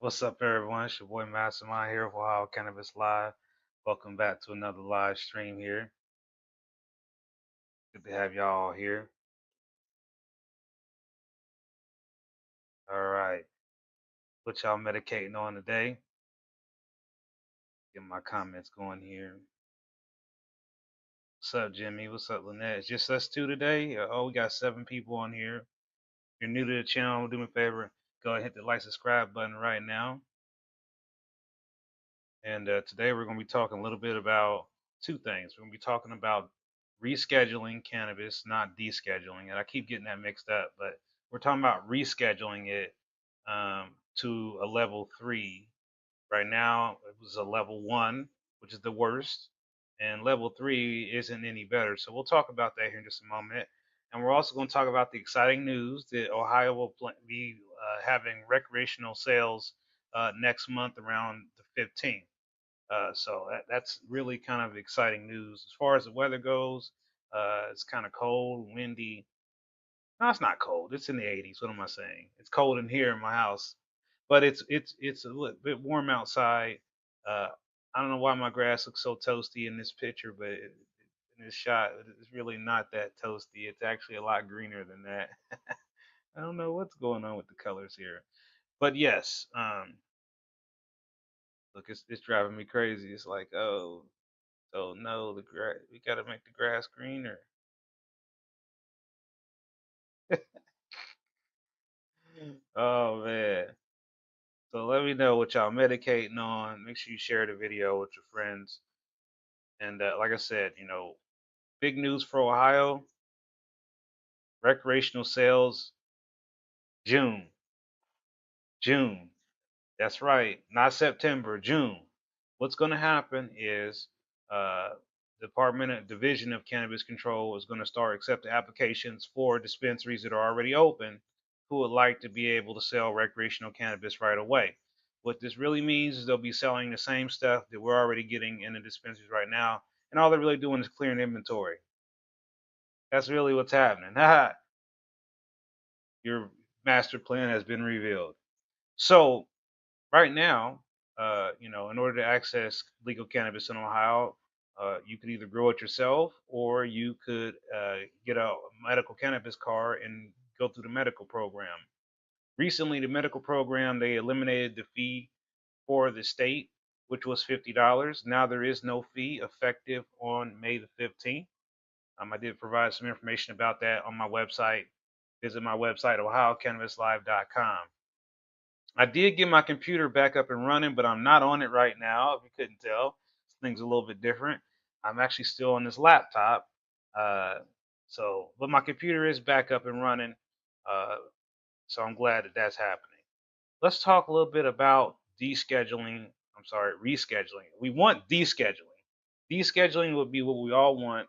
What's up, everyone? It's your boy Mastermind here for Ohio Cannabis Live. Welcome back to another live stream here. Good to have y'all here. All right. What y'all medicating on today? Get my comments going here. What's up, Jimmy? What's up, Lynette? It's just us two today. Oh, we got 7 people on here. If you're new to the channel, do me a favor. Go ahead and hit the like, subscribe button right now. And today we're going to be talking a little bit about two things. We're going to be talking about rescheduling cannabis, not descheduling. And I keep getting that mixed up, but we're talking about rescheduling it to a level 3. Right now, it was a level 1, which is the worst, and level 3 isn't any better. So we'll talk about that here in just a moment. And we're also going to talk about the exciting news that Ohio will be having recreational sales next month around the 15th. So that's really kind of exciting news. As far as the weather goes, it's kind of cold, windy. No, it's not cold. It's in the 80s. What am I saying? It's cold in here in my house, but it's a little bit warm outside. Uh, I don't know why my grass looks so toasty in this picture, but in this shot, it's really not that toasty. It's actually a lot greener than that. I don't know what's going on with the colors here, but yes, look, it's driving me crazy. It's like, oh no, the grass. We gotta make the grass greener. Oh man. So let me know what y'all medicating on. Make sure you share the video with your friends. And like I said, big news for Ohio: recreational sales June. June. That's right, not September, June. What's going to happen is Department of Division of Cannabis Control is going to start accepting applications for dispensaries that are already open who would like to be able to sell recreational cannabis right away. What this really means is they'll be selling the same stuff that we're already getting in the dispensaries right now, and all they're really doing is clearing inventory. That's really what's happening. Your master plan has been revealed. So right now, in order to access legal cannabis in Ohio, you could either grow it yourself or you could get a medical cannabis card and go through the medical program. Recently, the medical program, they eliminated the fee for the state, which was $50. Now there is no fee effective on May the 15th. I did provide some information about that on my website. Visit my website, ohiocannabislive.com. I did get my computer back up and running, but I'm not on it right now. If you couldn't tell, this thing's a little bit different. I'm actually still on this laptop. Uh, but my computer is back up and running. Uh, so I'm glad that that's happening. Let's talk a little bit about descheduling. I'm sorry, rescheduling. We want descheduling. Descheduling would be what we all want,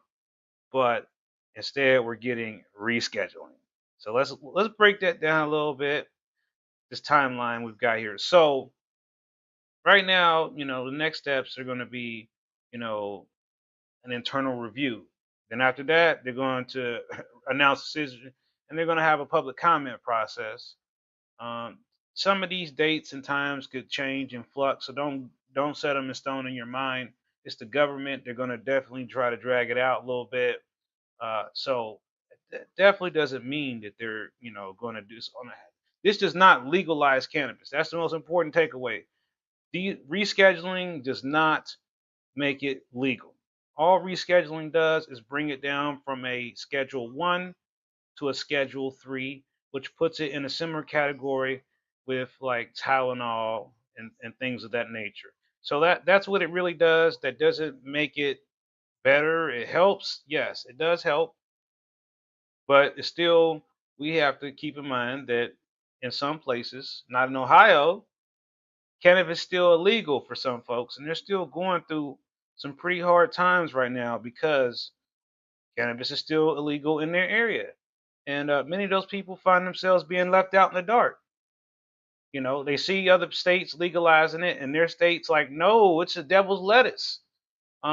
but instead we're getting rescheduling. So let's break that down a little bit. This timeline we've got here. So right now, the next steps are going to be, you know, an internal review. Then after that, they're going to announce a decision, and they're going to have a public comment process. Um, some of these dates and times could change and flux, so don't set them in stone in your mind. It's the government; they're going to definitely try to drag it out a little bit. So that definitely doesn't mean that they're going to do this. This does not legalize cannabis. That's the most important takeaway. Rescheduling does not make it legal. All rescheduling does is bring it down from a Schedule 1 to a Schedule 3, which puts it in a similar category with like Tylenol and things of that nature. So that's what it really does. That doesn't make it better. It helps. Yes, it does help. But it's still, we have to keep in mind that in some places, not in Ohio, cannabis is still illegal for some folks, and they're still going through some pretty hard times right now because cannabis is still illegal in their area. And many of those people find themselves being left out in the dark. They see other states legalizing it, and their states like, no, it's the devil's lettuce.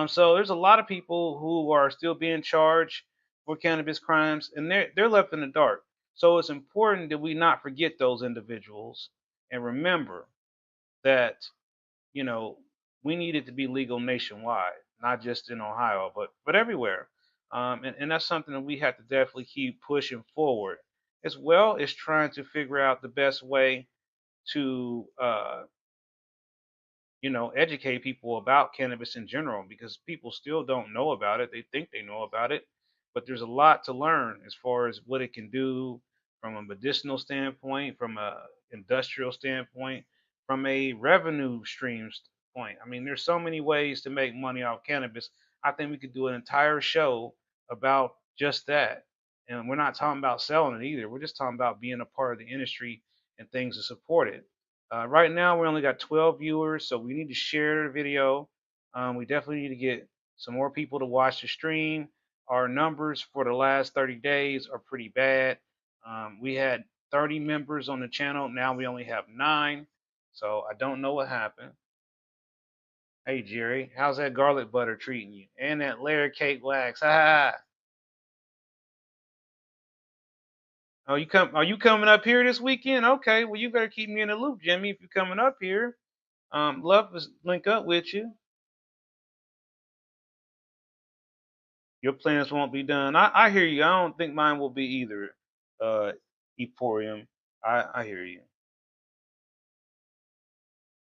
So there's a lot of people who are still being charged for cannabis crimes, and they're left in the dark. So it's important that we not forget those individuals and remember that, you know, we need it to be legal nationwide, not just in Ohio, but everywhere. And that's something that we have to definitely keep pushing forward, as well as trying to figure out the best way to educate people about cannabis in general, because people still don't know about it. They think they know about it, but there's a lot to learn as far as what it can do from a medicinal standpoint, from a industrial standpoint, from a revenue stream point. I mean, there's so many ways to make money off cannabis. I think we could do an entire show about just that. And we're not talking about selling it either. We're just talking about being a part of the industry and things to support it. Right now, we only got 12 viewers, so we need to share the video. We definitely need to get some more people to watch the stream. Our numbers for the last 30 days are pretty bad. We had 30 members on the channel. Now we only have 9. So I don't know what happened. Hey, Jerry, how's that garlic butter treating you? And that layer cake wax. Ha! Oh, are you coming up here this weekend? Okay, well, you better keep me in the loop, Jimmy, if you're coming up here. Love to link up with you. Your plans won't be done. I hear you. I don't think mine will be either. Emporium. I hear you.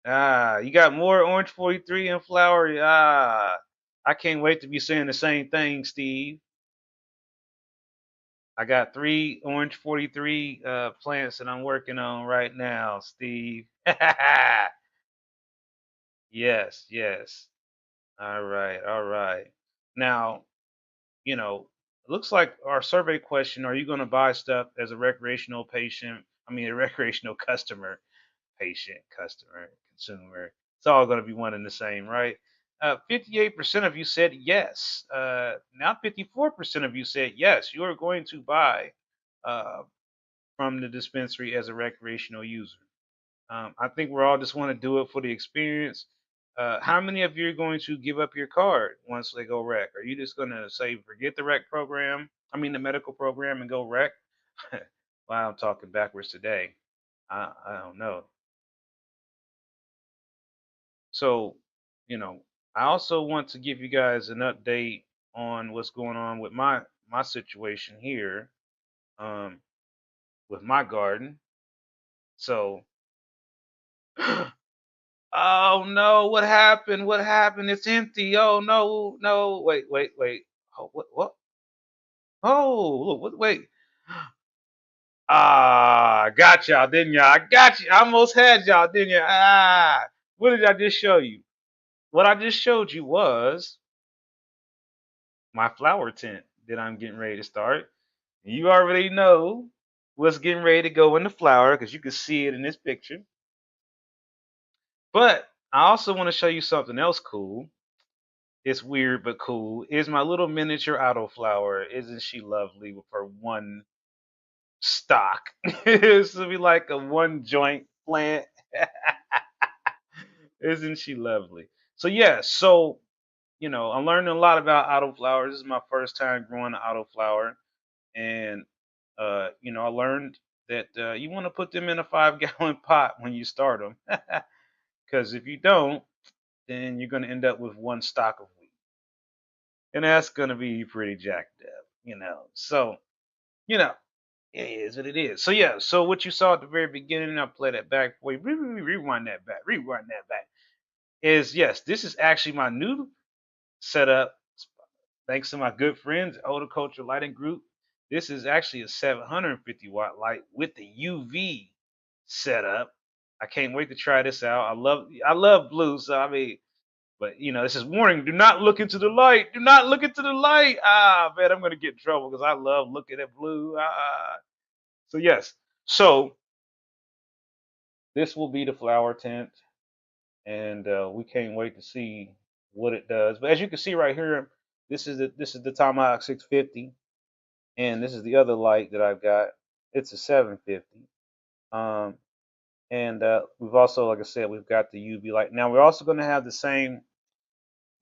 You got more Orange 43 and flower. I can't wait to be saying the same thing, Steve. I got 3 Orange 43 plants that I'm working on right now, Steve. Yes, yes. All right, all right. Now, it looks like our survey question: are you going to buy stuff as a recreational patient? I mean, a recreational customer, patient, customer, consumer. It's all going to be one and the same, right? 58% of you said yes. Now 54% of you said yes. You are going to buy uh, from the dispensary as a recreational user. I think we're all just want to do it for the experience. How many of you are going to give up your card once they go rec? Are you just going to say forget the rec program? I mean the medical program and go rec? Wow, I'm talking backwards today. I don't know. So, you know, I also want to give you guys an update on what's going on with my situation here, um, with my garden. So, oh no, what happened? What happened? It's empty. Oh no, no, wait, wait, wait. Oh, what? Oh, look, what, wait. I got y'all, didn't y'all? I got you. I almost had y'all, didn't you? What did I just show you? What I just showed you was my flower tent that I'm getting ready to start. You already know what's getting ready to go in the flower because you can see it in this picture. But I also want to show you something else cool. It's weird but cool. Is my little miniature autoflower. Isn't she lovely with her one stock? This will be like a one joint plant. Isn't she lovely? So yeah, so I'm learning a lot about autoflowers. This is my first time growing an autoflower, and I learned that you want to put them in a 5 gallon pot when you start them, because if you don't, then you're going to end up with one stock of wheat, and that's going to be pretty jacked up. So you know, it is what it is. So yeah, so what you saw at the very beginning, I'll play that back for you. Rewind that back. Is yes, this is actually my new setup. Thanks to my good friends, Culture Lighting Group. This is actually a 750-watt light with the UV setup. I can't wait to try this out. I love blue, so I mean, but this is warning: do not look into the light. Do not look into the light. Man, I'm gonna get in trouble because I love looking at blue. So yes, so this will be the flower tent, and we can't wait to see what it does. But as you can see right here, this is the Tomahawk 650, and this is the other light that I've got. It's a 750. Um, and we've also, like I said, we've got the UV light. Now we're also going to have the same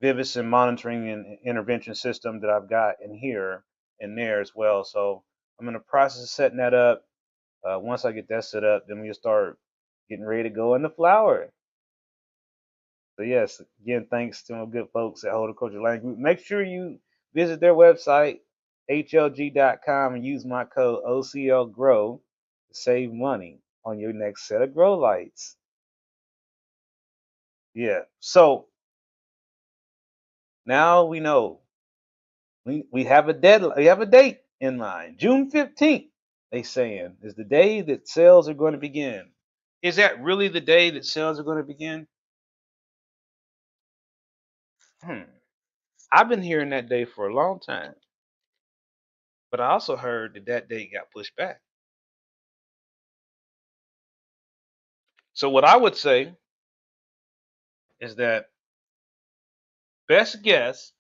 Vivison monitoring and intervention system that I've got in here and there as well. So I'm in the process of setting that up. Once I get that set up, then we'll start getting ready to go in the flower. So yes, again, thanks to my good folks at Horticulture Land Group. Make sure you visit their website, hlg.com, and use my code OCLGROW to save money on your next set of grow lights. Yeah. So now we know we have a deadline, we have a date in mind. June 15th, they saying, is the day that sales are going to begin. Is that really the day that sales are going to begin? Hmm. I've been hearing that day for a long time, but I also heard that that date got pushed back. So what I would say is that best guess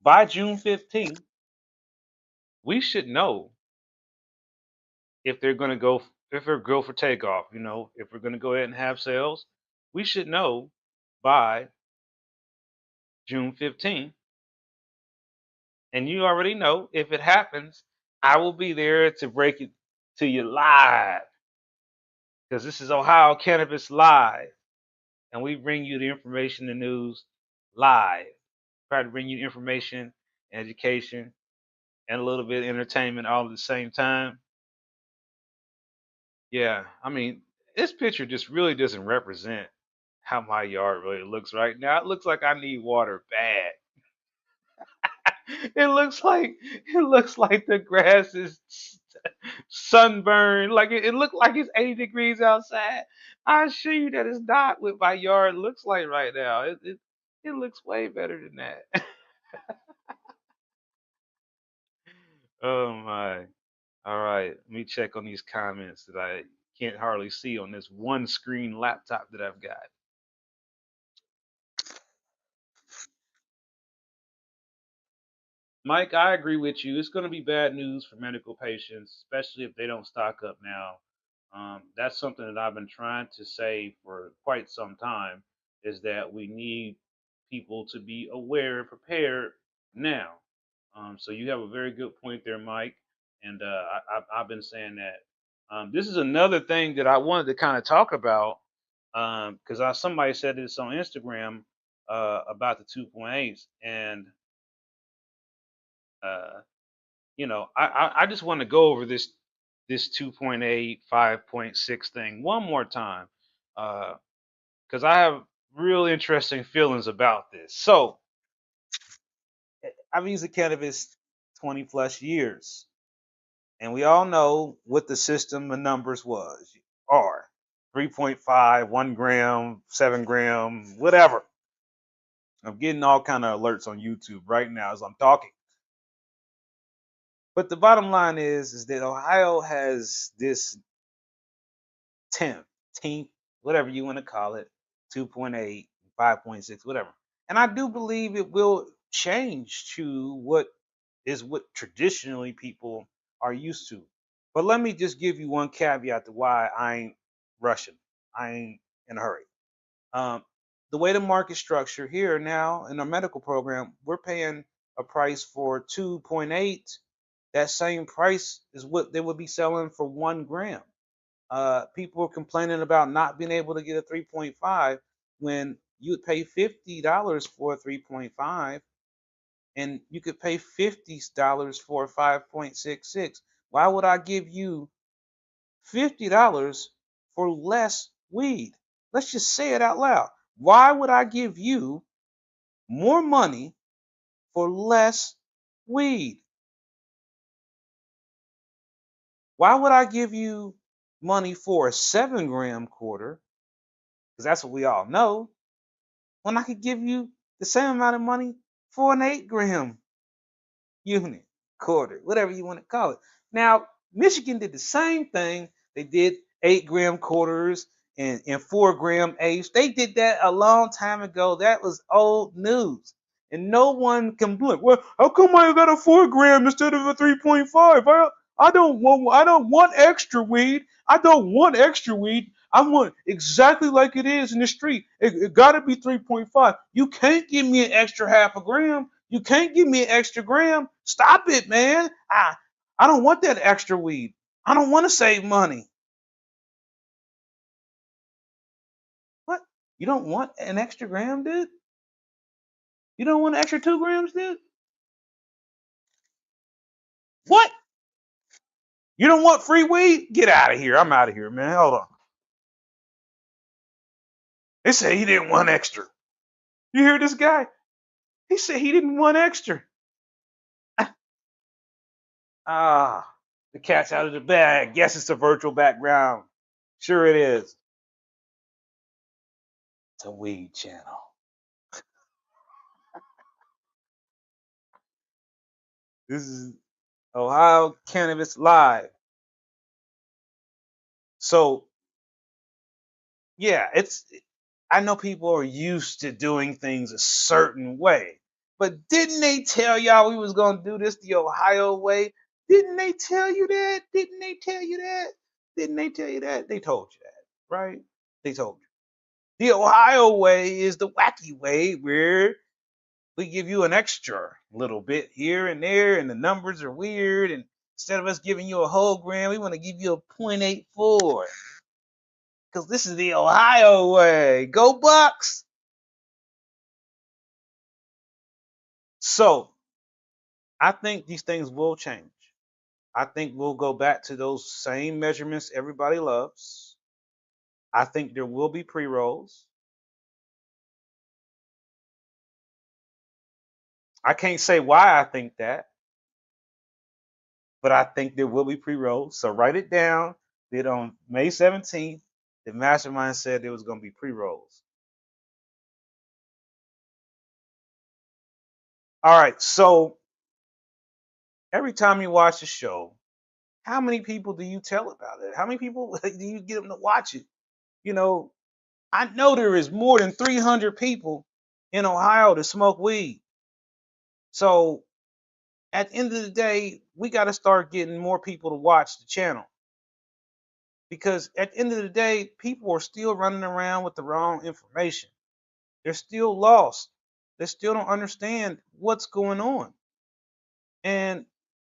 by June 15th, we should know if they're going to go if they're go for takeoff. If we're going to go ahead and have sales, we should know by June 15th. And you already know if it happens, I will be there to break it to you live because this is Ohio Cannabis Live, and we bring you the information, the news live. Try to bring you information, education, and a little bit of entertainment all at the same time. Yeah, I mean, this picture just really doesn't represent how my yard really looks right now. It looks like I need water bad. It looks like the grass is sunburned. Like it looked like it's 80 degrees outside. I assure you that it's not what my yard looks like right now. It looks way better than that. Oh my. All right. Let me check on these comments that I can't hardly see on this one screen laptop that I've got. Mike, I agree with you. It's going to be bad news for medical patients, especially if they don't stock up now. That's something that I've been trying to say for quite some time is that we need people to be aware and prepared now. So you have a very good point there, Mike. And I've been saying that. This is another thing that I wanted to kind of talk about because somebody said this on Instagram about the 2.8s. And uh, I just want to go over this 2.8 5.6 thing one more time because I have real interesting feelings about this. So I've used the cannabis 20 plus years, and we all know what the system of numbers are 3.5, 1 gram, 7 gram, whatever. I'm getting all kind of alerts on YouTube right now as I'm talking. But the bottom line is that Ohio has this 10th, 10th, whatever you want to call it, 2.8, 5.6, whatever. And I do believe it will change to what traditionally people are used to. But let me just give you one caveat to why I ain't rushing. I ain't in a hurry. Um, the way the market structure here now in our medical program, we're paying a price for 2.8. That same price is what they would be selling for 1 gram. People are complaining about not being able to get a 3.5 when you would pay $50 for a 3.5 and you could pay $50 for a 5.66. Why would I give you $50 for less weed? Let's just say it out loud. Why would I give you more money for less weed? Why would I give you money for a 7 gram quarter? Because that's what we all know. When I could give you the same amount of money for an 8 gram unit, quarter, whatever you want to call it. Now, Michigan did the same thing. They did 8 gram quarters and 4 gram eighths. They did that a long time ago. That was old news. And no one can blame. Well, how come I got a 4 gram instead of a 3.5? I don't want extra weed. I don't want extra weed. I want exactly like it is in the street. It gotta be 3.5. You can't give me an extra half a gram. You can't give me an extra gram. Stop it, man. I don't want that extra weed. I don't want to save money. What? You don't want an extra gram, dude? You don't want an extra 2 grams, dude? What? You don't want free weed? Get out of here. I'm out of here, man. Hold on. They say he didn't want extra. You hear this guy? He said he didn't want extra. Ah, the cat's out of the bag. Guess it's a virtual background. Sure it is. It's a weed channel. This is Ohio Cannabis Live. So yeah, I know people are used to doing things a certain way. But didn't they tell y'all we was gonna do this the Ohio way? Didn't they tell you that? Didn't they tell you that? Didn't they tell you that? They told you that, right? They told you. The Ohio way is the wacky way where we give you an extra little bit here and there, and the numbers are weird. And instead of us giving you a whole gram, we want to give you a 0.84 because this is the Ohio way. Go Bucks! So I think these things will change. I think we'll go back to those same measurements everybody loves. I think there will be pre rolls. I can't say why I think that, but I think there will be pre rolls. So write it down that on May 17th, the mastermind said there was going to be pre rolls. All right. So every time you watch the show, how many people do you tell about it? How many people do you get them to watch it? You know, I know there is more than 300 people in Ohio that smoke weed. So at the end of the day, we got to start getting more people to watch the channel because at the end of the day, people are still running around with the wrong information. They're still lost. They still don't understand what's going on. And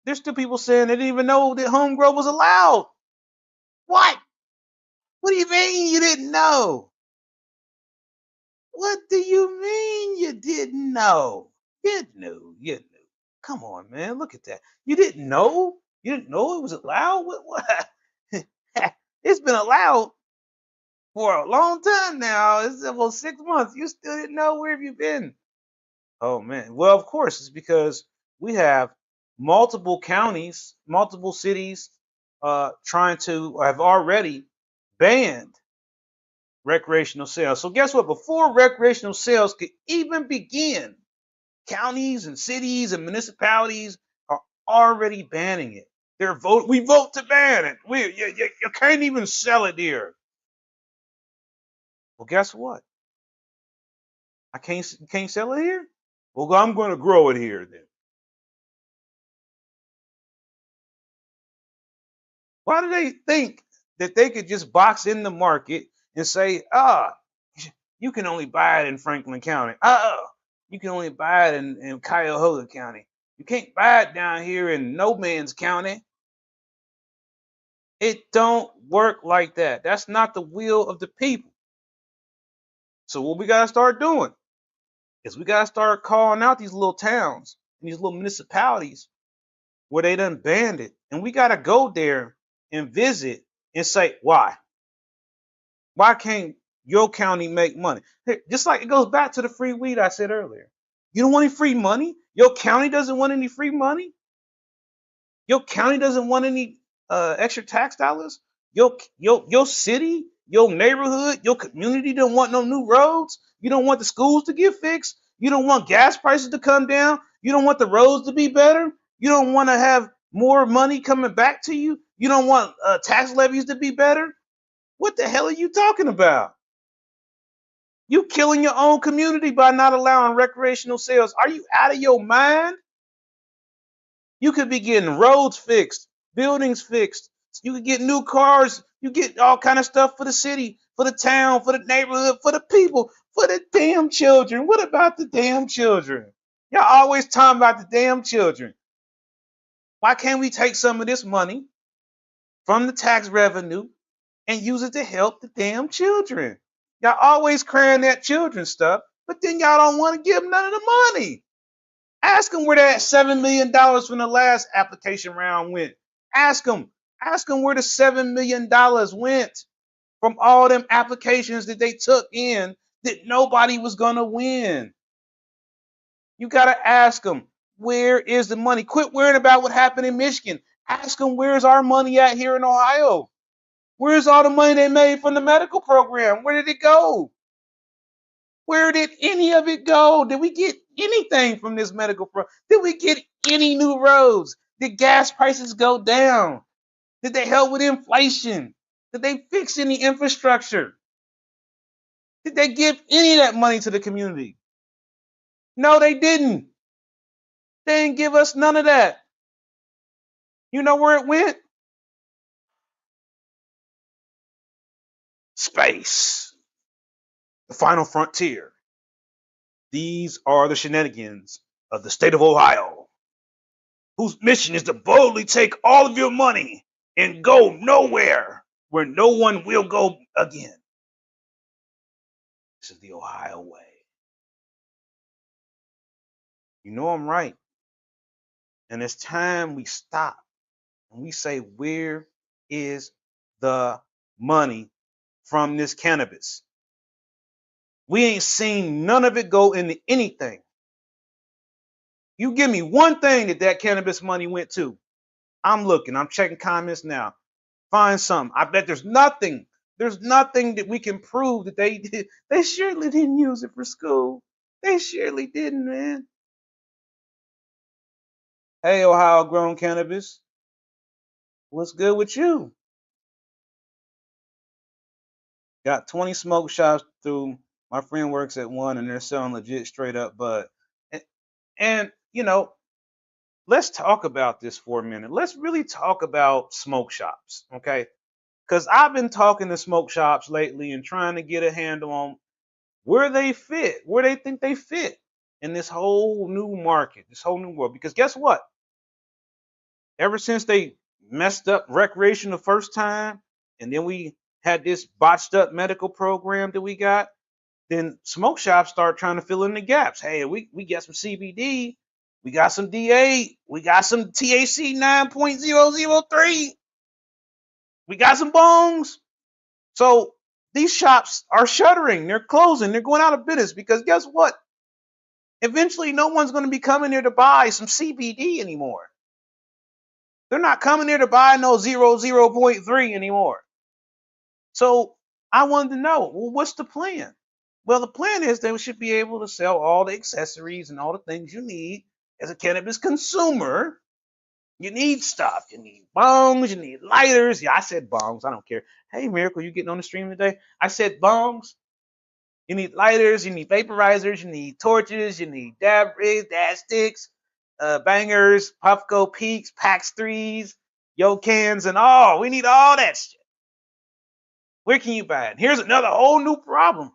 there's still people saying they didn't even know that home grow was allowed. What? What do you mean you didn't know? What do you mean you didn't know? You knew. You knew. Come on, man. Look at that. You didn't know? You didn't know it was allowed? What? It's been allowed for a long time now. It's almost 6 months. You still didn't know? Where have you been? Oh, man. Well, of course, it's because we have multiple counties, multiple cities trying to have already banned recreational sales. So guess what? Before recreational sales could even begin, counties and cities and municipalities are already banning it. We vote to ban it. You can't even sell it here. Well, guess what? I can't sell it here. Well, I'm going to grow it here then. Why do they think that they could just box in the market and say, you can only buy it in Franklin County. You can only buy it in Cuyahoga County. You can't buy it down here in No Man's County. It don't work like that. That's not the will of the people. So what we gotta start doing is we gotta start calling out these little towns and these little municipalities where they done banned it. And we gotta go there and visit and say, why? Why can't your county make money? Just like it goes back to the free weed I said earlier. You don't want any free money? Your county doesn't want any free money? Your county doesn't want any extra tax dollars? Your city, your neighborhood, your community don't want no new roads? You don't want the schools to get fixed? You don't want gas prices to come down? You don't want the roads to be better? You don't want to have more money coming back to you? You don't want tax levies to be better? What the hell are you talking about? You killing your own community by not allowing recreational sales. Are you out of your mind? You could be getting roads fixed, buildings fixed. You could get new cars. You get all kind of stuff for the city, for the town, for the neighborhood, for the people, for the damn children. What about the damn children? Y'all always talking about the damn children. Why can't we take some of this money from the tax revenue and use it to help the damn children? Y'all always crying that children stuff, but then y'all don't want to give them none of the money. Ask them where that $7 million from the last application round went. Ask them. Ask them where the $7 million went from all them applications that they took in that nobody was going to win. You got to ask them, where is the money? Quit worrying about what happened in Michigan. Ask them, where's our money at here in Ohio? Where's all the money they made from the medical program? Where did it go? Where did any of it go? Did we get anything from this medical program? Did we get any new roads? Did gas prices go down? Did they help with inflation? Did they fix any infrastructure? Did they give any of that money to the community? No, they didn't. They didn't give us none of that. You know where it went? Space. The final frontier. These are the shenanigans of the state of Ohio, whose mission is to boldly take all of your money and go nowhere where no one will go again. This is the Ohio way. You know I'm right. And it's time we stop and we say, where is the money from this cannabis? We ain't seen none of it go into anything. You give me one thing that cannabis money went to. I'm looking, I'm checking comments now. Find some. I bet there's nothing. There's nothing that we can prove that they did. They surely didn't use it for school. They surely didn't, man. Hey, Ohio grown cannabis. What's good with you? Got 20 smoke shops through. My friend works at one and they're selling legit straight up bud. And, and let's talk about this for a minute. Let's really talk about smoke shops, okay? Because I've been talking to smoke shops lately and trying to get a handle on where they fit, where they think they fit in this whole new market, this whole new world. Because guess what? Ever since they messed up recreation the first time, and then we had this botched up medical program that we got, then smoke shops start trying to fill in the gaps. Hey, we got some CBD, we got some DA, we got some THC 9.003, we got some bongs. So these shops are shuttering, they're closing, they're going out of business because guess what? Eventually, no one's going to be coming here to buy some CBD anymore. They're not coming here to buy no 0.3 anymore. So I wanted to know, well, what's the plan? Well, the plan is they should be able to sell all the accessories and all the things you need as a cannabis consumer. You need stuff. You need bongs. You need lighters. Yeah, I said bongs. I don't care. Hey, Miracle, you getting on the stream today? I said bongs. You need lighters, you need vaporizers, you need torches, you need dab rigs, dab sticks, bangers, Puffco Peaks, Pax 3s, Yo cans, and all. We need all that shit. Where can you buy it? Here's another whole new problem.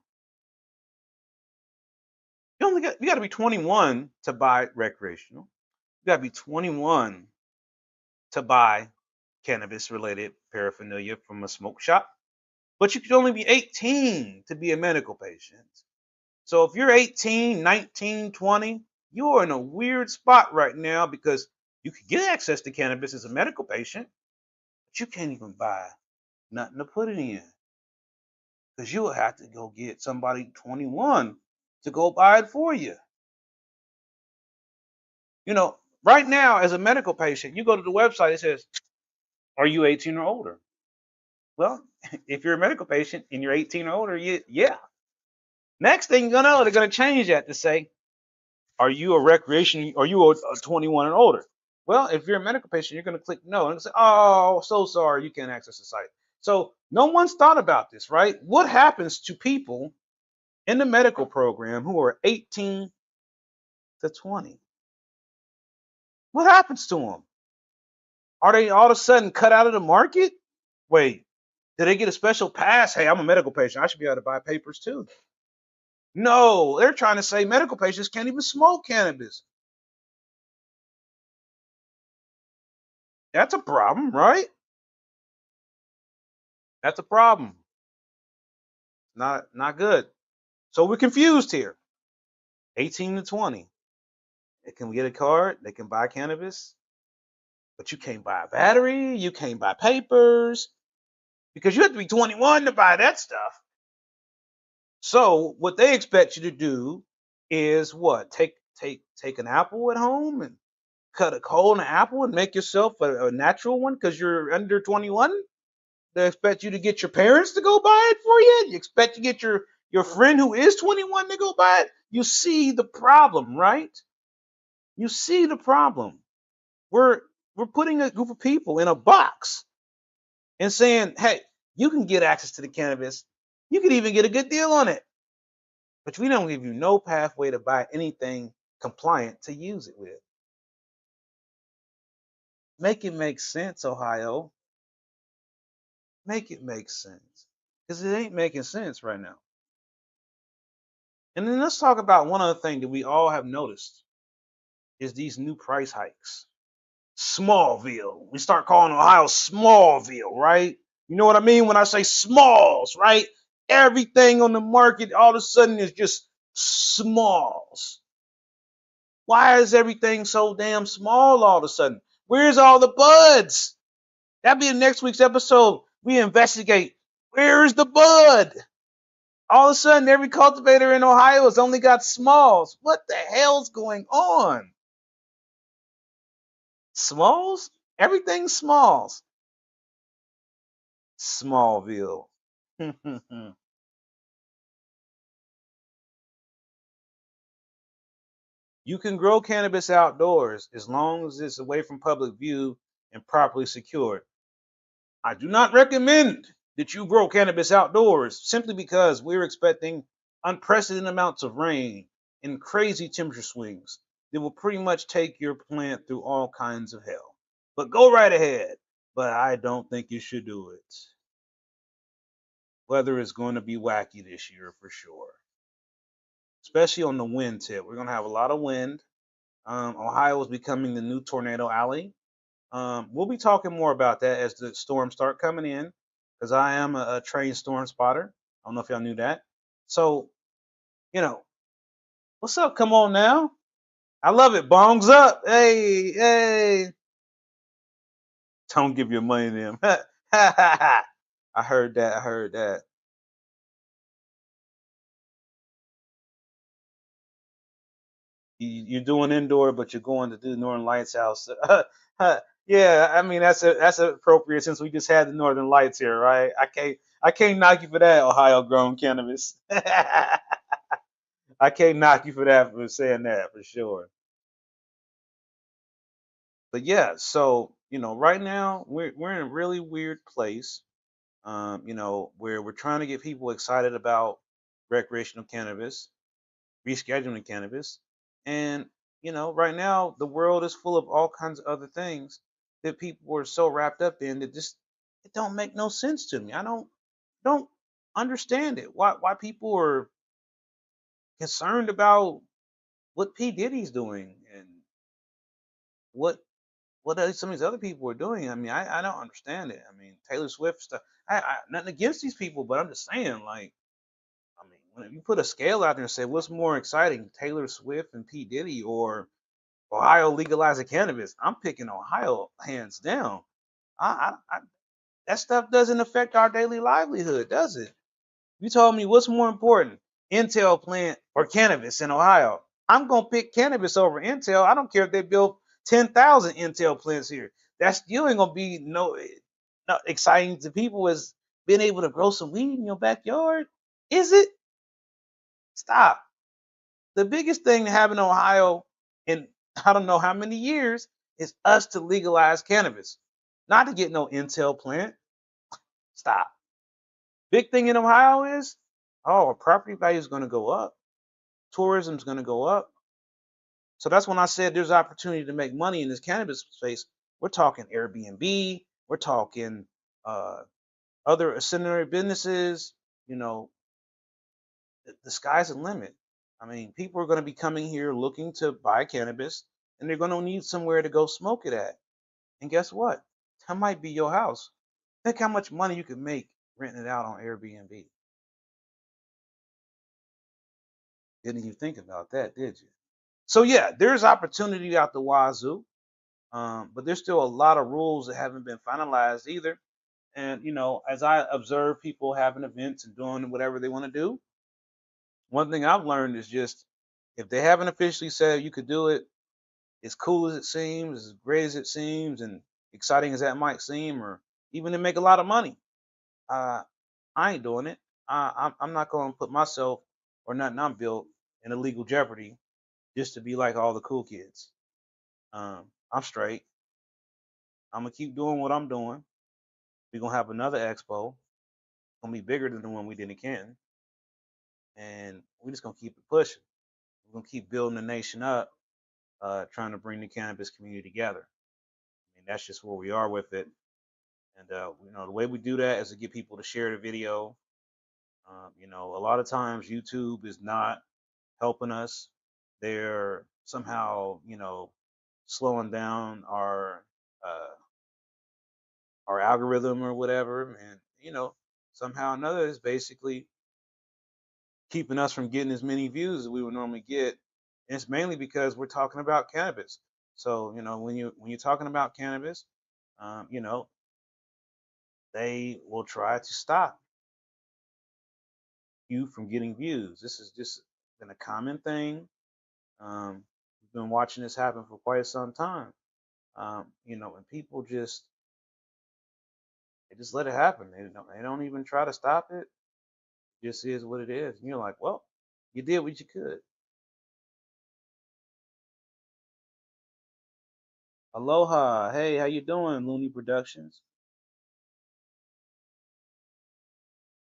You got to be 21 to buy recreational. You got to be 21 to buy cannabis related paraphernalia from a smoke shop. But you can only be 18 to be a medical patient. So if you're 18, 19, 20, you're in a weird spot right now because you can get access to cannabis as a medical patient, but you can't even buy nothing to put it in because you'll have to go get somebody 21 to go buy it for you. Right now, as a medical patient, you go to the website, it says, are you 18 or older? Well, if you're a medical patient and you're 18 or older, yeah. Next thing you know, they're going to change that to say, are you a recreation? Are you a 21 and older? Well, if you're a medical patient, you're going to click no and say, oh, so sorry, you can't access the site. So no one's thought about this, right? What happens to people in the medical program who are 18 to 20? What happens to them? Are they all of a sudden cut out of the market? Wait, did they get a special pass? Hey, I'm a medical patient. I should be able to buy papers too. No, they're trying to say medical patients can't even smoke cannabis. That's a problem, right? That's a problem. Not good. So we're confused here. 18 to 20. They can get a card. They can buy cannabis, but you can't buy a battery. You can't buy papers because you have to be 21 to buy that stuff. So what they expect you to do is what? Take an apple at home and cut a hole in an apple and make yourself a natural one because you're under 21. They expect you to get your parents to go buy it for you. You expect to get your friend who is 21 to go buy it. You see the problem, right? You see the problem. We're we're putting a group of people in a box and saying, "Hey, you can get access to the cannabis. You can even get a good deal on it, but we don't give you no pathway to buy anything compliant to use it with." Make it make sense, Ohio. Make it make sense, because it ain't making sense right now. And then let's talk about one other thing that we all have noticed is these new price hikes. Smallville. We start calling Ohio Smallville, right? You know what I mean when I say smalls, right? Everything on the market all of a sudden is just smalls. Why is everything so damn small all of a sudden? Where's all the buds? That'll be in next week's episode. We investigate. Where's the bud? All of a sudden, every cultivator in Ohio has only got smalls. What the hell's going on? Smalls? Everything's smalls. Smallville. You can grow cannabis outdoors as long as it's away from public view and properly secured. I do not recommend that you grow cannabis outdoors simply because we're expecting unprecedented amounts of rain and crazy temperature swings that will pretty much take your plant through all kinds of hell. But go right ahead. But I don't think you should do it. Weather is going to be wacky this year for sure, especially on the wind tip. We're going to have a lot of wind. Ohio is becoming the new tornado alley. We'll be talking more about that as the storms start coming in, because I am a trained storm spotter. I don't know if y'all knew that. So, you know, what's up? Come on now. I love it. Bongs up. Hey, hey. Don't give your money to them. I heard that. I heard that. You're doing indoor, but you're going to do Northern Lights house. Yeah, I mean that's appropriate since we just had the Northern Lights here, right? I can't knock you for that, Ohio grown cannabis. I can't knock you for that for saying that for sure. But yeah, so right now we're in a really weird place. Where we're trying to get people excited about recreational cannabis, rescheduling cannabis. And, right now the world is full of all kinds of other things that people are so wrapped up in that just it don't make no sense to me. I don't understand it. Why people are concerned about what P. Diddy's doing and what some of these other people are doing. I mean, I don't understand it. I mean, Taylor Swift stuff. Nothing against these people, but I'm just saying, like, I mean, when you put a scale out there and say what's more exciting, Taylor Swift and P. Diddy or Ohio legalizing cannabis, I'm picking Ohio hands down. I that stuff doesn't affect our daily livelihood, does it? You told me what's more important, Intel plant or cannabis in Ohio. I'm gonna pick cannabis over Intel. I don't care if they build 10,000 Intel plants here. That still ain't gonna be not exciting to people as being able to grow some weed in your backyard. Is it? Stop. The biggest thing to happen in Ohio in I don't know how many years is us to legalize cannabis, not to get no Intel plant. Stop. Big thing in Ohio is, oh, property value is going to go up, tourism is going to go up. So that's when I said there's opportunity to make money in this cannabis space. We're talking Airbnb, we're talking uh, other ancillary businesses. You know, the sky's the limit. I mean, people are going to be coming here looking to buy cannabis, and they're going to need somewhere to go smoke it at. And guess what? That might be your house. Think how much money you could make renting it out on Airbnb. Didn't even think about that, did you? So yeah, there's opportunity out the wazoo, but there's still a lot of rules that haven't been finalized either. And as I observe people having events and doing whatever they want to do, one thing I've learned is just if they haven't officially said you could do it, as cool as it seems, as great as it seems, and exciting as that might seem, or even to make a lot of money, uh, I ain't doing it. I'm not going to put myself or nothing I'm built in illegal jeopardy just to be like all the cool kids. I'm straight. I'm gonna keep doing what I'm doing. We're gonna have another expo. It's gonna be bigger than the one we did in Canton, and we're just gonna keep it pushing. We're gonna keep building the nation up, trying to bring the cannabis community together. I mean, that's just where we are with it. And the way we do that is to get people to share the video. A lot of times YouTube is not helping us. They're somehow, slowing down uh, our algorithm or whatever, and somehow or another is basically keeping us from getting as many views as we would normally get. And it's mainly because we're talking about cannabis. So when you're talking about cannabis, um, you know they will try to stop you from getting views. This has just been a common thing. We've been watching this happen for quite some time. And people just let it happen. They don't even try to stop it. It just is what it is. And you're like, well, you did what you could. Aloha, hey, how you doing, Looney Productions?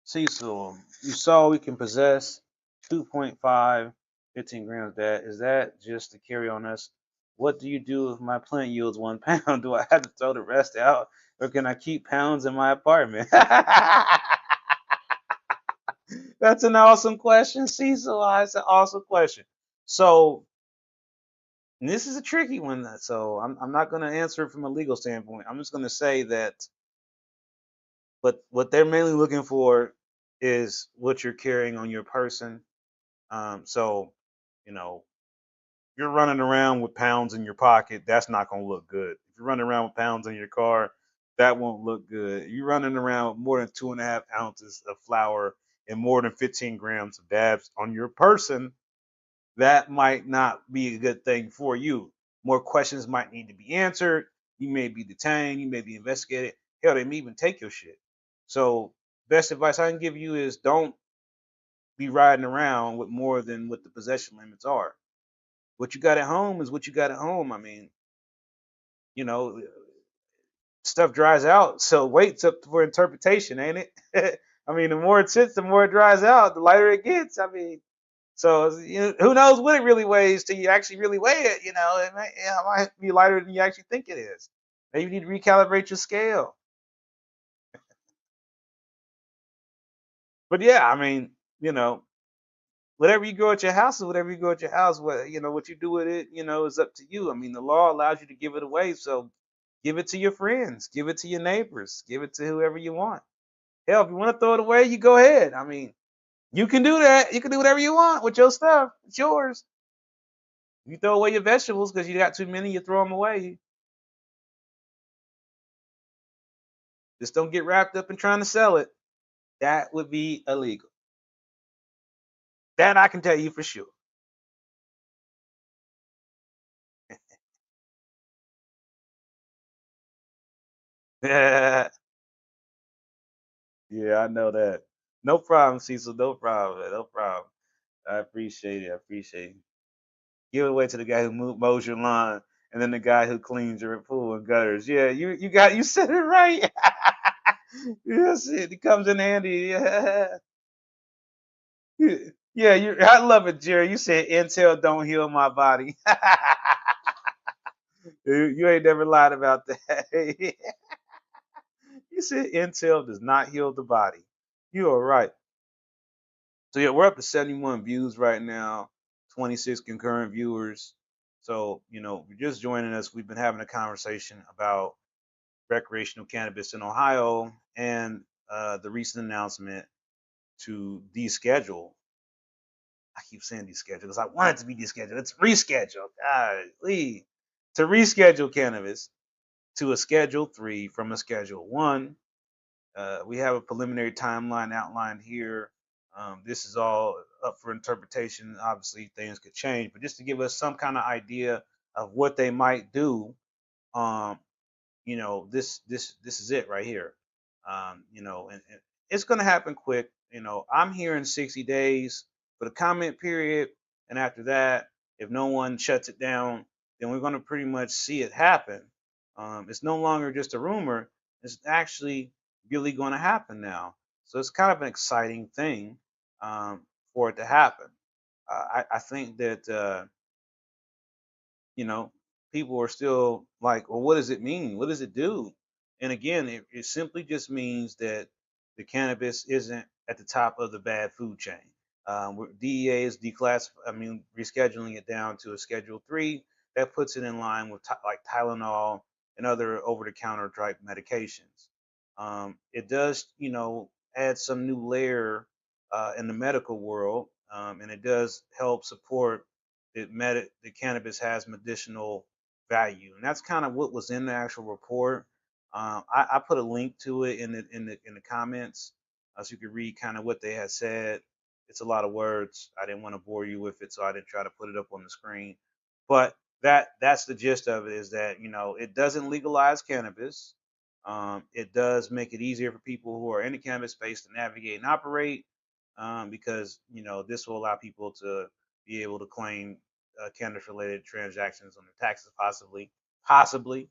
Cecil, you saw we can possess 2.5, 15 grams. That is that just to carry on us? What do you do if my plant yields 1 pound? Do I have to throw the rest out, or can I keep pounds in my apartment? That's an awesome question, Cecil. That's an awesome question. So this is a tricky one. So I'm not going to answer it from a legal standpoint. I'm just going to say that what they're mainly looking for is what you're carrying on your person. So, you know, you're running around with pounds in your pocket, that's not going to look good. If you're running around with pounds in your car, that won't look good. If you're running around with more than 2.5 ounces of flour and more than 15 grams of dabs on your person, that might not be a good thing for you. More questions might need to be answered. You may be detained. You may be investigated. Hell, they may even take your shit. So, best advice I can give you is don't be riding around with more than what the possession limits are. What you got at home is what you got at home. I mean, you know, stuff dries out, so wait's up for interpretation, ain't it? I mean, the more it sits, the more it dries out, the lighter it gets. I mean, so who knows what it really weighs till you actually really weigh it? It might be lighter than you actually think it is. Maybe you need to recalibrate your scale. But yeah, I mean, you know, whatever you grow at your house is whatever you grow at your house. What you do with it, is up to you. I mean, the law allows you to give it away, so give it to your friends, give it to your neighbors, give it to whoever you want. Hell, if you want to throw it away, you go ahead. I mean, you can do that. You can do whatever you want with your stuff. It's yours. You throw away your vegetables because you got too many, you throw them away. Just don't get wrapped up in trying to sell it. That would be illegal. That I can tell you for sure. Yeah, I know that. No problem, Cecil. No problem, man. No problem. I appreciate it. I appreciate it. Give it away to the guy who mows your lawn, and then the guy who cleans your pool and gutters. Yeah, you said it right. Yes, it comes in handy. Yeah, yeah. I love it, Jerry. You said Intel don't heal my body. You ain't never lied about that. You said Intel does not heal the body. You are right. So yeah, we're up to 71 views right now, 26 concurrent viewers. So, if you're just joining us, we've been having a conversation about recreational cannabis in Ohio and the recent announcement to deschedule I keep saying descheduled because I want it to be descheduled. It's rescheduled. Golly. To reschedule cannabis to a Schedule 3 from a Schedule 1. We have a preliminary timeline outlined here. This is all up for interpretation. Obviously, things could change, but just to give us some kind of idea of what they might do, um, this is it right here. And it's going to happen quick. I'm here in 60 days for the comment period, and after that, if no one shuts it down, then we're going to pretty much see it happen. It's no longer just a rumor; it's actually really going to happen now. So it's kind of an exciting thing for it to happen. I think that you know, people are still like, well, what does it mean? What does it do? And again, it simply just means that the cannabis isn't at the top of the bad food chain. DEA is rescheduling it down to a Schedule 3 that puts it in line with like Tylenol and other over-the-counter type medications. It does, add some new layer in the medical world, and it does help support the cannabis has medicinal value, and that's kind of what was in the actual report. I put a link to it in the comments, so you could read kind of what they had said. It's a lot of words. I didn't want to bore you with it, so I didn't try to put it up on the screen. But that's the gist of it, is that it doesn't legalize cannabis. It does make it easier for people who are in the cannabis space to navigate and operate, because this will allow people to be able to claim cannabis related transactions on their taxes, possibly.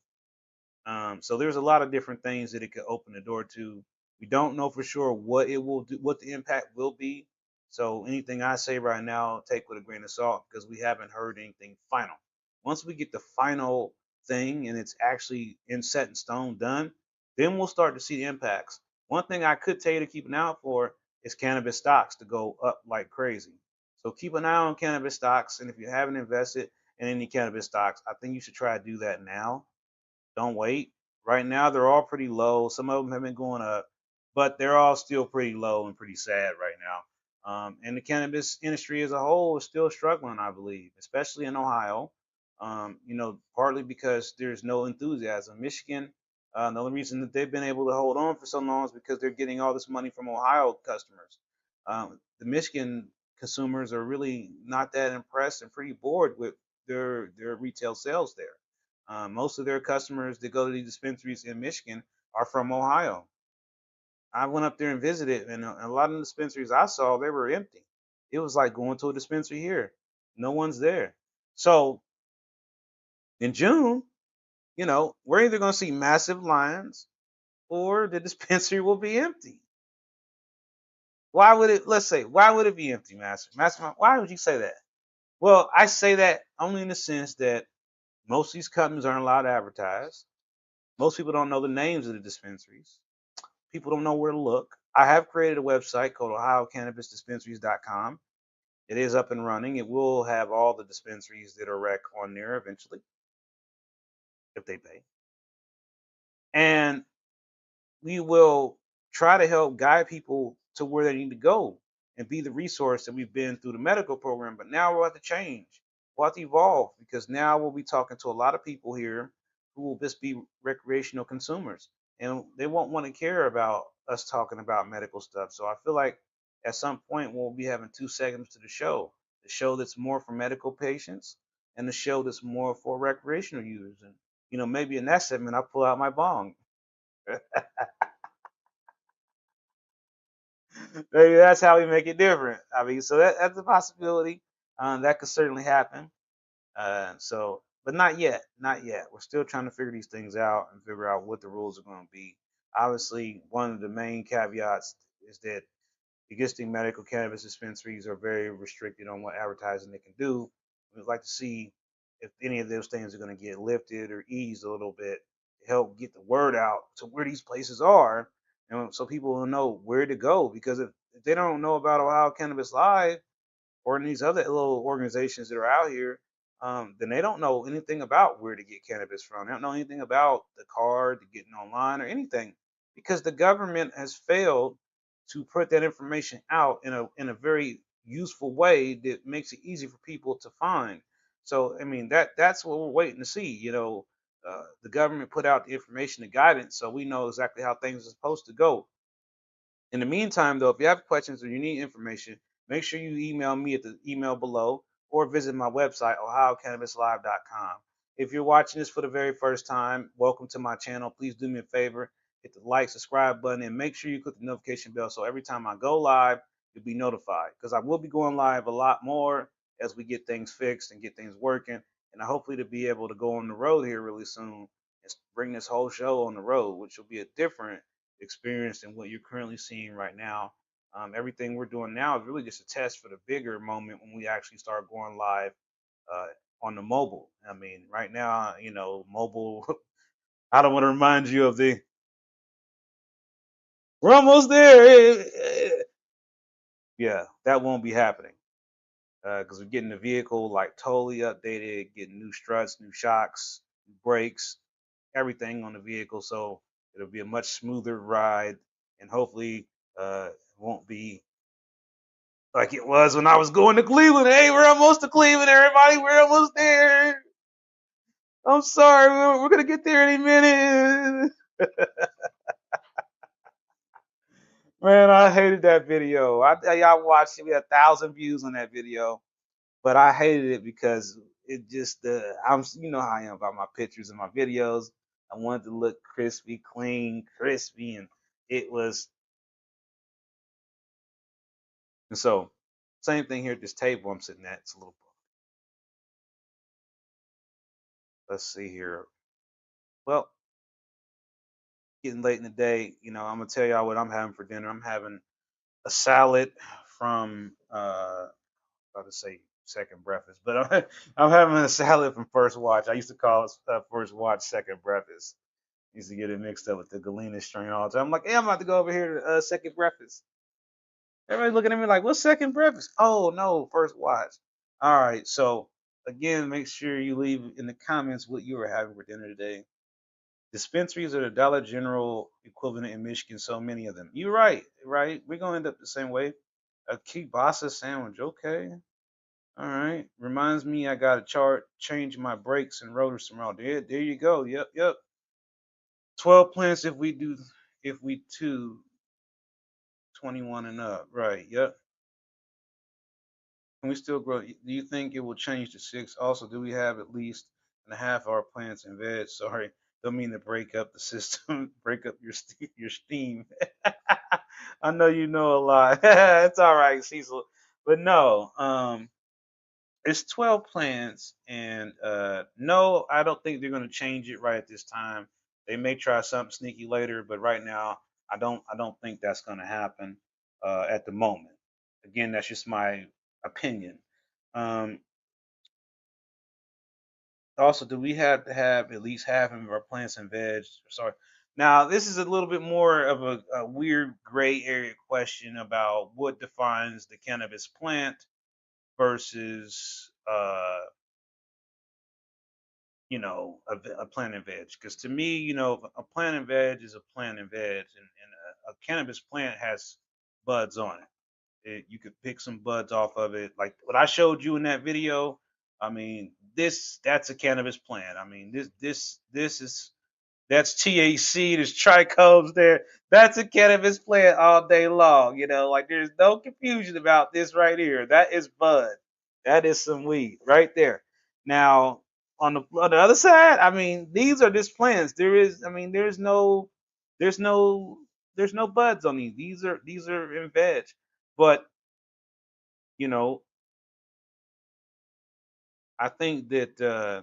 So there's a lot of different things that it could open the door to. We don't know for sure what it will do, what the impact will be. So anything I say right now, take with a grain of salt, because we haven't heard anything final. Once we get the final thing and it's actually in set in stone done, then we'll start to see the impacts. One thing I could tell you to keep an eye out for is cannabis stocks to go up like crazy. So keep an eye on cannabis stocks, and if you haven't invested in any cannabis stocks, I think you should try to do that now. Don't wait. Right now, they're all pretty low. Some of them have been going up, but they're all still pretty low and pretty sad right now. And the cannabis industry as a whole is still struggling, I believe, especially in Ohio. Partly because there's no enthusiasm. Michigan, the only reason that they've been able to hold on for so long is because they're getting all this money from Ohio customers. The Michigan consumers are really not that impressed and pretty bored with their retail sales there. Most of their customers that go to these dispensaries in Michigan are from Ohio. I went up there and visited, and a lot of the dispensaries I saw, they were empty. It was like going to a dispensary here. No one's there. So in June, we're either going to see massive lines or the dispensary will be empty. Why would it, let's say, why would it be empty, Master? Why would you say that? Well, I say that only in the sense that most of these companies aren't allowed to advertise. Most people don't know the names of the dispensaries. People don't know where to look. I have created a website called ohiocannabisdispensaries.com. It is up and running. It will have all the dispensaries that are rec on there eventually, if they pay. And we will try to help guide people to where they need to go and be the resource that we've been through the medical program. But now we'll have to change. We'll have to evolve, because now we'll be talking to a lot of people here who will just be recreational consumers, and they won't want to care about us talking about medical stuff. So I feel like at some point we'll be having two segments to the show that's more for medical patients and the show that's more for recreational users. And maybe in that segment I'll pull out my bong. Maybe that's how we make it different. I mean, so that's a possibility. That could certainly happen. But not yet, not yet. We're still trying to figure these things out and figure out what the rules are going to be. Obviously, one of the main caveats is that existing medical cannabis dispensaries are very restricted on what advertising they can do. We'd like to see if any of those things are going to get lifted or eased a little bit to help get the word out to where these places are, and so people will know where to go. Because if they don't know about Ohio Cannabis Live or in these other little organizations that are out here, then they don't know anything about where to get cannabis from. They don't know anything about the card, to getting online, or anything, because the government has failed to put that information out in a very useful way that makes it easy for people to find. So I mean that's what we're waiting to see. The government put out the information and guidance, so we know exactly how things are supposed to go. In the meantime, though, if you have questions or you need information, make sure you email me at the email below or visit my website, ohiocannabislive.com. If you're watching this for the very first time, welcome to my channel. Please do me a favor, hit the like, subscribe button, and make sure you click the notification bell so every time I go live, you'll be notified. Because I will be going live a lot more as we get things fixed and get things working. And I hopefully to be able to go on the road here really soon and bring this whole show on the road, which will be a different experience than what you're currently seeing right now. Everything we're doing now is really just a test for the bigger moment when we actually start going live uh, on the mobile. I mean, right now, mobile. I don't want to remind you of the. We're almost there. Yeah, that won't be happening because we're getting the vehicle like totally updated, getting new struts, new shocks, new brakes, everything on the vehicle. So it'll be a much smoother ride, and hopefully, it won't be like it was when I was going to Cleveland. Hey, we're almost to Cleveland, everybody. We're almost there. I'm sorry, we're gonna get there any minute. Man, I hated that video. Y'all watched it. We had 1,000 views on that video, but I hated it because it just you know how I am about my pictures and my videos. I wanted to look crispy, clean, crispy, and it was. And so, same thing here at this table I'm sitting at. It's a little. Let's see here. Well, getting late in the day, I'm gonna tell y'all what I'm having for dinner. I'm having a salad from about to say second breakfast, but I'm having a salad from First Watch. I used to call it First Watch Second Breakfast. I used to get it mixed up with the Galena strain all the time. I'm like, hey, I'm about to go over here to Second Breakfast. Everybody looking at me like, what's Second Breakfast? Oh no, First Watch. All right, so again, make sure you leave in the comments what you are having for dinner today. Dispensaries are the Dollar General equivalent in Michigan, so many of them. You're right, right? We're gonna end up the same way. A kielbasa sandwich, okay. All right. Reminds me I gotta change my brakes and rotors tomorrow. There you go. Yep, yep. 12 plants if we do 21 and up. Right, yep. Can we still grow? Do you think it will change to six? Also, do we have at least and a half our plants and veg? Sorry, don't mean to break up the system, break up your steam. I know you know a lot. It's all right, Cecil. But no, it's 12 plants, and no, I don't think they're going to change it right at this time. They may try something sneaky later, but right now, I don't think that's going to happen at the moment. Again, that's just my opinion. Um, Also, do we have to have at least half of our plants and veg? Sorry. Now, this is a little bit more of a weird gray area question about what defines the cannabis plant versus a plant and veg. Because to me, a plant and veg is a plant and veg, and a cannabis plant has buds on it. You could pick some buds off of it, like what I showed you in that video. I mean, that's a cannabis plant. I mean, this is that's THC. There's trichomes there. That's a cannabis plant all day long. Like there's no confusion about this right here. That is bud. That is some weed right there. Now on the other side, I mean, these are just plants. I mean, there's no, there's no buds on these. These are in veg, but you know, I think that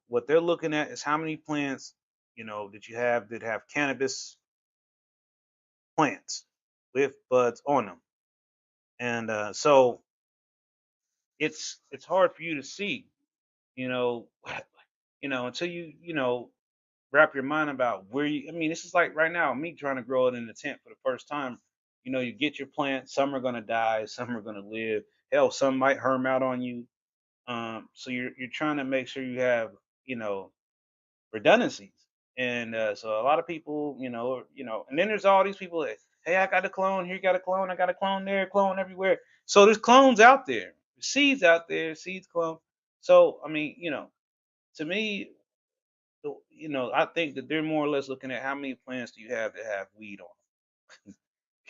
what they're looking at is how many plants that you have that have cannabis plants with buds on them, and so it's hard for you to see, you know, until you wrap your mind about where you. I mean, this is like right now me trying to grow it in the tent for the first time. You get your plant. Some are gonna die. Some are gonna live. Hell, some might herm out on you. So you're trying to make sure you have you know redundancies. And so a lot of people, and then there's all these people that Hey, I got a clone here, got a clone, I got a clone there, clone everywhere. So there's clones out there, there's seeds out there, seeds clone. So I mean, to me, I think that they're more or less looking at how many plants do you have that have weed on.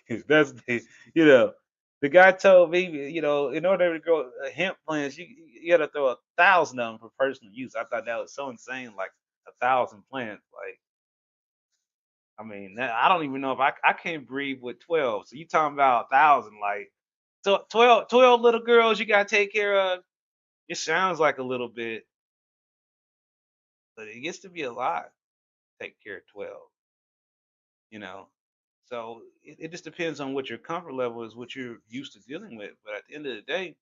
'Cause that's you know, the guy told me, in order to grow hemp plants, you got to throw 1,000 of them for personal use. I thought that was so insane, like 1,000 plants. Like, I mean, I don't even know if I can't breathe with 12. So you talking about 1,000, like, so 12 little girls you got to take care of. It sounds like a little bit, but it gets to be a lot. Take care of 12, you know. So it just depends on what your comfort level is, what you're used to dealing with. But at the end of the day,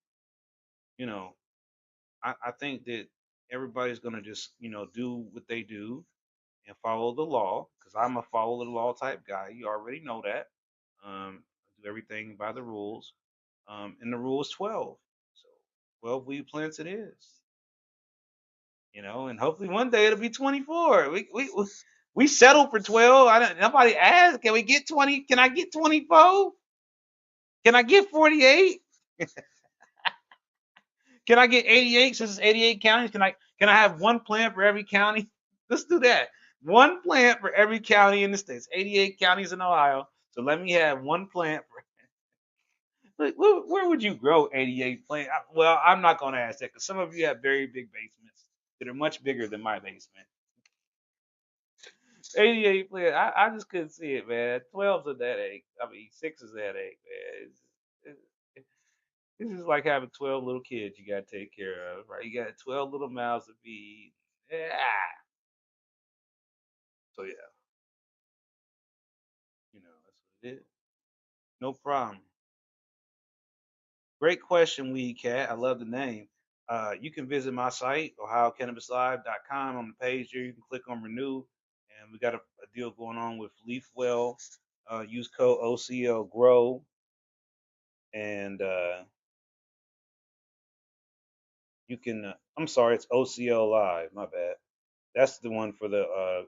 you know, I think that everybody's gonna just do what they do and follow the law because I'm a follow the law type guy. You already know that. Do everything by the rules. And the rule is 12. So 12 weed plants it is. And hopefully one day it'll be 24. We settled for 12. I don't, nobody asked. Can we get 20? Can I get 24? Can I get 48? Can I get 88 since it's 88 counties? Can I have one plant for every county? Let's do that. One plant for every county in the states. 88 counties in Ohio. So let me have one plant for. Like, where would you grow 88 plants? Well, I'm not going to ask that because some of you have very big basements that are much bigger than my basement. 88 plants. I just couldn't see it, man. 12's a headache. I mean, 6 is a headache, man. It's, This is like having 12 little kids you got to take care of, right? You got 12 little mouths to feed. Yeah. So, yeah, that's what it is. No problem. Great question, Weed Cat. I love the name. You can visit my site, ohiocannabislive.com. On the page here, you can click on renew. And we got a deal going on with LeafWell. Use code OCL Grow. And you can, I'm sorry, it's OCL Live. My bad. That's the one for the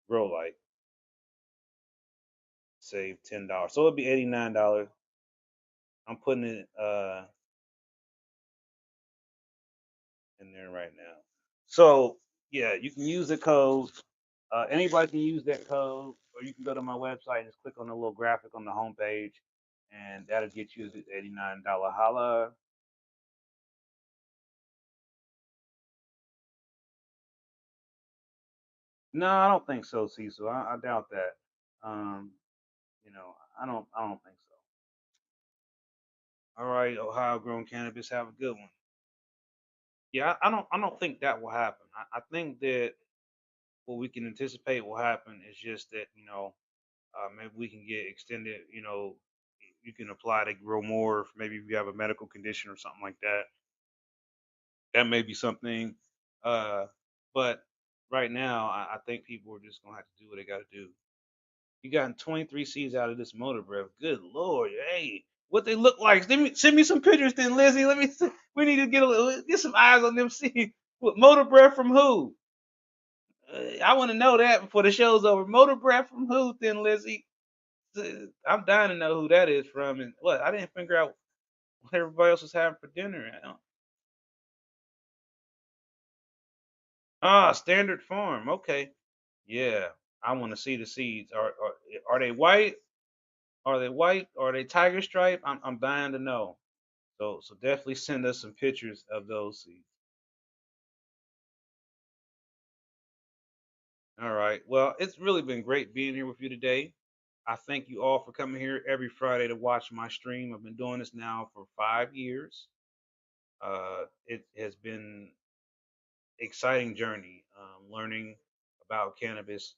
grow light. Save $10. So it'll be $89. I'm putting it in there right now. So yeah, you can use the code. Anybody can use that code, or you can go to my website and just click on the little graphic on the homepage, and that'll get you the $89 holla. No, I don't think so, Cecil. I doubt that. Um, I don't think so. All right, Ohio grown cannabis, have a good one. Yeah, I don't think that will happen. I think that what we can anticipate will happen is just that maybe we can get extended. You can apply to grow more. Maybe if you have a medical condition or something like that. That may be something. Uh, but right now, I think people are just gonna have to do what they got to do. You gotten 23 seeds out of this motor breath. Good lord, hey, what they look like? Send me some pictures, then, Lizzie. Let me. See. We need to get some eyes on them seeds. What motor breath from who? I want to know that before the show's over. Motor breath from who, then, Lizzie? I'm dying to know who that is from. And what? I didn't figure out what everybody else was having for dinner. Standard Farm. Okay. Yeah. I want to see the seeds. Are they white? Are they white? Are they tiger stripe? I'm dying to know. So definitely send us some pictures of those seeds. All right. Well, it's really been great being here with you today. I thank you all for coming here every Friday to watch my stream. I've been doing this now for 5 years. It has been exciting journey, learning about cannabis,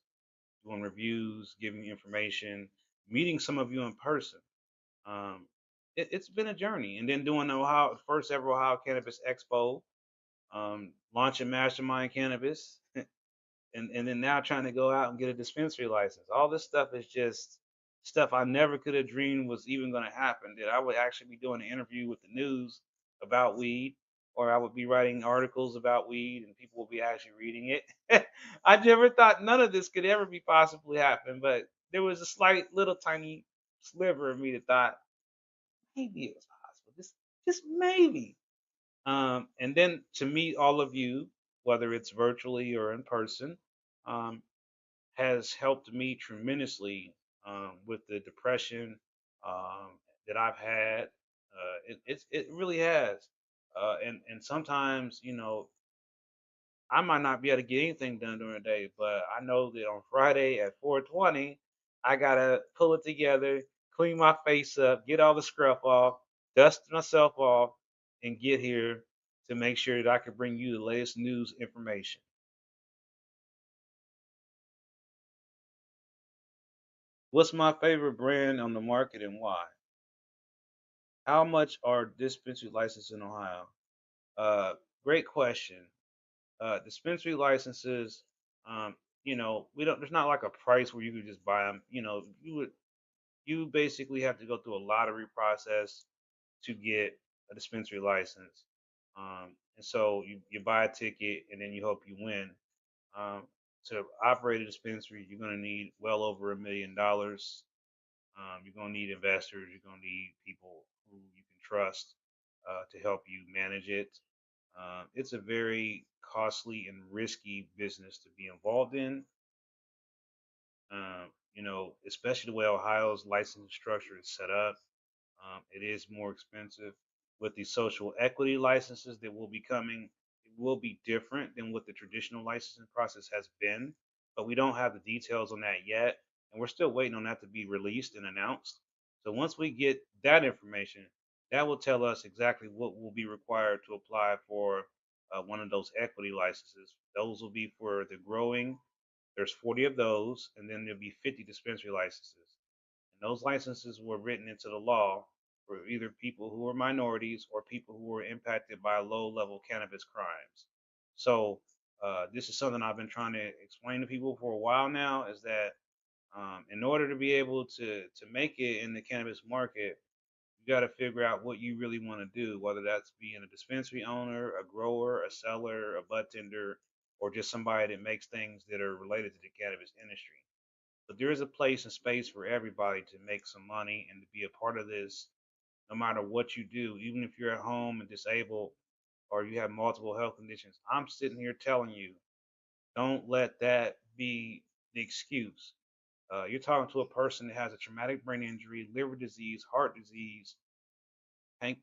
doing reviews, giving information, meeting some of you in person. Um, it's been a journey, and then doing the Ohio first ever Ohio Cannabis Expo, launching Mastermind Cannabis, and then now trying to go out and get a dispensary license. All this stuff is just stuff I never could have dreamed was even going to happen. That I would actually be doing an interview with the news about weed, or I would be writing articles about weed, and people will be actually reading it. I never thought none of this could ever be possibly happen, but there was a slight little tiny sliver of me that thought maybe it was possible. Just maybe. And then to meet all of you, whether it's virtually or in person, um, has helped me tremendously with the depression that I've had. It really has. And sometimes, I might not be able to get anything done during the day, but I know that on Friday at 4:20, I gotta pull it together, clean my face up, get all the scruff off, dust myself off, and get here to make sure that I can bring you the latest news information. What's my favorite brand on the market and why? How much are dispensary licenses in Ohio? Uh, Great question. Dispensary licenses, um, we don't. There's not like a price where you could just buy them. You basically have to go through a lottery process to get a dispensary license. And so you buy a ticket and then you hope you win. Um, to operate a dispensary, you're going to need well over $1 million. You're going to need investors. You're going to need people who you can trust to help you manage it. It's a very costly and risky business to be involved in. Especially the way Ohio's licensing structure is set up. It is more expensive. With the social equity licenses that will be coming, it will be different than what the traditional licensing process has been, but we don't have the details on that yet, and we're still waiting on that to be released and announced. So once we get that information, that will tell us exactly what will be required to apply for one of those equity licenses. Those will be for the growing. There's 40 of those, and then there'll be 50 dispensary licenses. And those licenses were written into the law for either people who were minorities or people who were impacted by low level cannabis crimes. So, this is something I've been trying to explain to people for a while now is that in order to be able to make it in the cannabis market, you got to figure out what you really want to do, whether that's being a dispensary owner, a grower, a seller, a bud tender, or just somebody that makes things that are related to the cannabis industry. But there is a place and space for everybody to make some money and to be a part of this, no matter what you do, even if you're at home and disabled or you have multiple health conditions. I'm sitting here telling you, don't let that be the excuse. You're talking to a person that has a traumatic brain injury, liver disease, heart disease,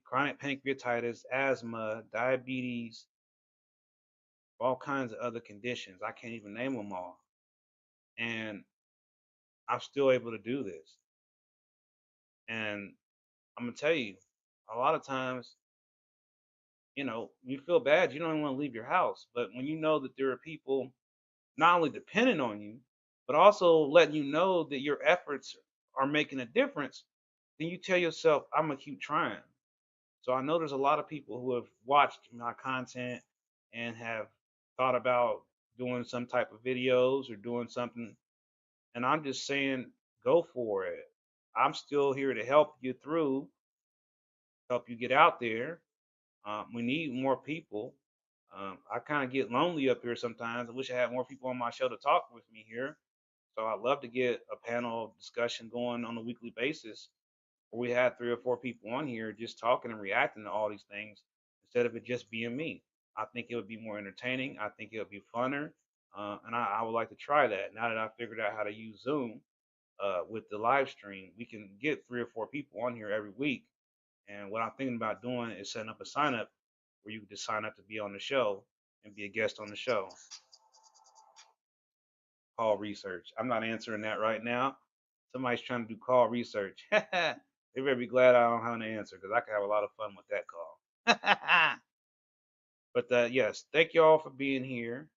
chronic pancreatitis, asthma, diabetes, all kinds of other conditions. I can't even name them all. And I'm still able to do this. And I'm gonna tell you, a lot of times, you feel bad. You don't even want to leave your house. But when you know that there are people not only depending on you, but also letting you know that your efforts are making a difference, then you tell yourself, I'm gonna keep trying. So I know there's a lot of people who have watched my content and have thought about doing some type of videos or doing something. And I'm just saying, go for it. I'm still here to help you through, help you get out there. We need more people. I kind of get lonely up here sometimes. I wish I had more people on my show to talk with me here. So I'd love to get a panel discussion going on a weekly basis where we had 3 or 4 people on here just talking and reacting to all these things instead of it just being me. I think it would be more entertaining. I think it would be funner. And I would like to try that. Now that I figured out how to use Zoom with the live stream, we can get 3 or 4 people on here every week. And what I'm thinking about doing is setting up a sign up where you can just sign up to be on the show and be a guest on the show. Call research. I'm not answering that right now. Somebody's trying to do call research. They better be glad I don't have an answer because I could have a lot of fun with that call. But yes, thank you all for being here.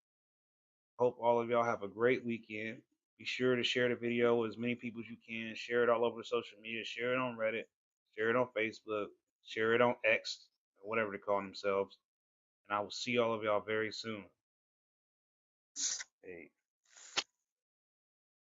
Hope all of y'all have a great weekend. Be sure to share the video with as many people as you can. Share it all over social media. Share it on Reddit. Share it on Facebook. Share it on X, or whatever they call themselves. And I will see all of y'all very soon. Hey.